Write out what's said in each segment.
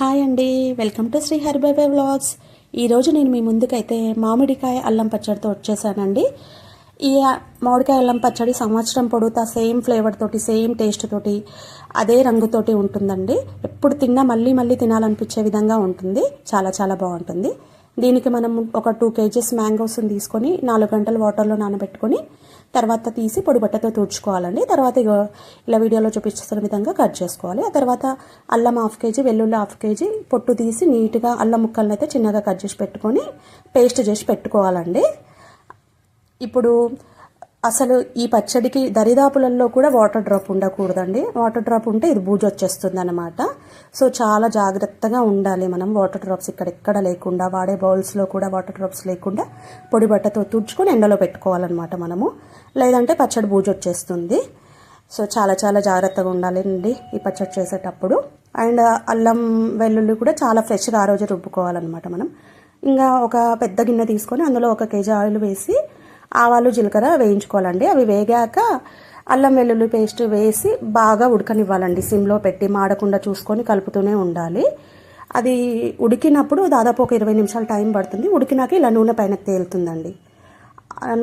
Hi అండి, welcome to Shri హరిబాబా vlogs. ఈరోజు నేను మీ ముందుకైతే మామిడికాయ అల్లం పచ్చడితో వచ్చేసానండి. ఈ మామిడికాయ అల్లం పచ్చడి సంవత్సరం పొడుగుతా సేమ్ ఫ్లేవర్ తోటి, సేమ్ టేస్ట్ తోటి, అదే రంగుతోటి ఉంటుందండి. ఎప్పుడు తిన్నా మళ్ళీ మళ్ళీ తినాలనిపించే విధంగా ఉంటుంది. చాలా చాలా బాగుంటుంది. దీనికి మనం ఒక 2 kgs మ్యాంగోస్ని తీసుకొని 4 గంటలు వాటర్లో నానబెట్టుకొని తర్వాత తీసి పొడి బట్టతో తుడుచుకోవాలండి. తర్వాత ఇలా వీడియోలో చూపిస్తున్న విధంగా కట్ చేసుకోవాలి. ఆ తర్వాత అల్లం 1/2 kg, వెల్లుల్లి 1/2 kg పొట్టు తీసి నీట్గా అల్లం ముక్కలను అయితే చిన్నగా కట్ చేసి పెట్టుకొని పేస్ట్ చేసి పెట్టుకోవాలండి. ఇప్పుడు అసలు ఈ పచ్చడికి దరిదాపులలో కూడా వాటర్ డ్రాప్ ఉండకూడదండి. వాటర్ డ్రాప్ ఉంటే ఇది బూజు వచ్చేస్తుంది అనమాట. సో చాలా జాగ్రత్తగా ఉండాలి మనం. వాటర్ డ్రాప్స్ ఇక్కడెక్కడ లేకుండా, వాడే బౌల్స్లో కూడా వాటర్ డ్రాప్స్ లేకుండా పొడి బట్టతో తుడుచుకొని ఎండలో పెట్టుకోవాలన్నమాట మనము. లేదంటే పచ్చడి బూజు వచ్చేస్తుంది. సో చాలా చాలా జాగ్రత్తగా ఉండాలండి ఈ పచ్చడి చేసేటప్పుడు. అండ్ అల్లం వెల్లుల్లి కూడా చాలా ఫ్రెష్గా ఆ రోజు రుబ్బుకోవాలన్నమాట మనం. ఇంకా ఒక పెద్ద గిన్నె తీసుకొని అందులో 1 kg ఆయిల్ వేసి ఆవాలు జీలకర్ర వేయించుకోవాలండి. అవి వేగాక అల్లం వెల్లుల్లి పేస్ట్ వేసి బాగా ఉడకనివ్వాలండి. సిమ్లో పెట్టి మాడకుండా చూసుకొని కలుపుతూనే ఉండాలి. అది ఉడికినప్పుడు దాదాపు ఒక 20 నిమిషాలు టైం పడుతుంది. ఉడికినాక ఇలా నూనె పైన తేలుతుందండి.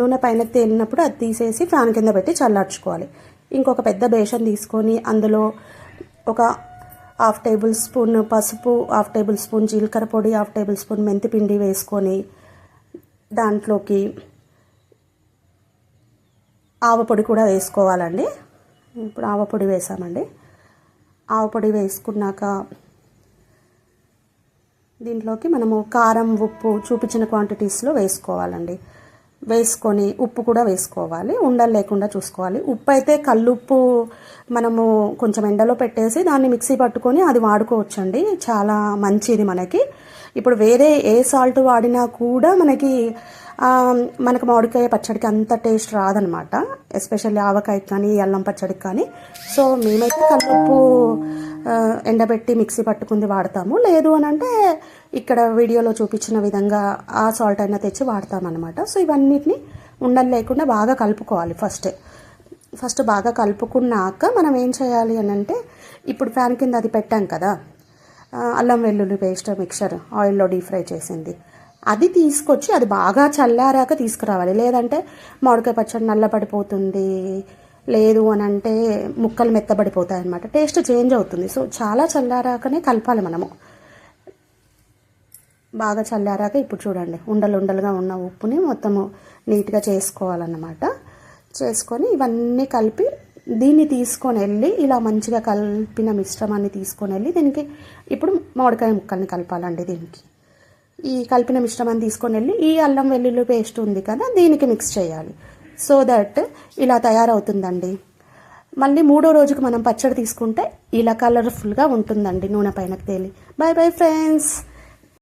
నూనె పైన తేలినప్పుడు అది తీసేసి ఫ్యాన్ కింద పెట్టి చల్లార్చుకోవాలి. ఇంకొక పెద్ద బేషన్ తీసుకొని అందులో ఒక 1/2 టేబుల్ స్పూన్ పసుపు, 1/2 టేబుల్ స్పూన్ జీలకర్ర పొడి, 1/2 టేబుల్ స్పూన్ మెంతిపిండి వేసుకొని దాంట్లోకి ఆవపొడి కూడా వేసుకోవాలండి. ఇప్పుడు ఆవపొడి వేసామండి. ఆవపొడి వేసుకున్నాక దీంట్లోకి మనము కారం, ఉప్పు చూపించిన క్వాంటిటీస్లో వేసుకోవాలండి. వేసుకొని ఉప్పు కూడా వేసుకోవాలి. ఉండలు లేకుండా చూసుకోవాలి. ఉప్పు అయితే కల్లుప్పు మనము కొంచెం ఎండలో పెట్టేసి దాన్ని మిక్సీ పట్టుకొని అది వాడుకోవచ్చండి. చాలా మంచిది మనకి. ఇప్పుడు వేరే ఏ సాల్ట్ వాడినా కూడా మనకు మామిడికాయ పచ్చడికి అంత టేస్ట్ రాదనమాట. ఎస్పెషల్లీ ఆవకాయకి కానీ అల్లం పచ్చడికి కానీ. సో మేమైతే కల్లుప్పు ఎండబెట్టి మిక్సీ పట్టుకుంది వాడతాము. లేదు అని అంటే ఇక్కడ వీడియోలో చూపించిన విధంగా ఆ సాల్ట్ అయినా తెచ్చి వాడతామన్నమాట. సో ఇవన్నిటిని ఉండలు లేకుండా బాగా కలుపుకోవాలి. ఫస్ట్ బాగా కలుపుకున్నాక మనం ఏం చేయాలి అని అంటే, ఇప్పుడు ఫ్యాన్ కింద అది పెట్టాం కదా అల్లం వెల్లుల్లి పేస్ట్ మిక్చర్ ఆయిల్లో డీప్ ఫ్రై చేసింది, అది తీసుకొచ్చి అది బాగా చల్లారాక తీసుకురావాలి. లేదంటే మామిడికాయ పచ్చడి నల్లబడిపోతుంది, లేదు అని అంటే ముక్కలు మెత్తబడిపోతాయి అన్నమాట. టేస్ట్ చేంజ్ అవుతుంది. సో చాలా చల్లారాకనే కలపాలి మనము. బాగా చల్లారాక ఇప్పుడు చూడండి ఉండలుగా ఉన్న ఉప్పుని మొత్తము నీట్గా చేసుకోవాలన్నమాట. చేసుకొని ఇవన్నీ కలిపి దీన్ని తీసుకొని వెళ్ళి ఇలా మంచిగా కలిపిన మిశ్రమాన్ని తీసుకొని వెళ్ళి దీనికి ఇప్పుడు మామిడికాయ ముక్కల్ని కలపాలండి. దీనికి ఈ కలిపిన మిశ్రమాన్ని తీసుకొని వెళ్ళి ఈ అల్లం వెల్లుల్లి పేస్ట్ ఉంది కదా దీనికి మిక్స్ చేయాలి. సో దట్ ఇలా తయారవుతుందండి. మళ్ళీ 3వ రోజుకి మనం పచ్చడి తీసుకుంటే ఇలా కలర్ఫుల్గా ఉంటుందండి నూనె పైనకి తేలి. By bye friends.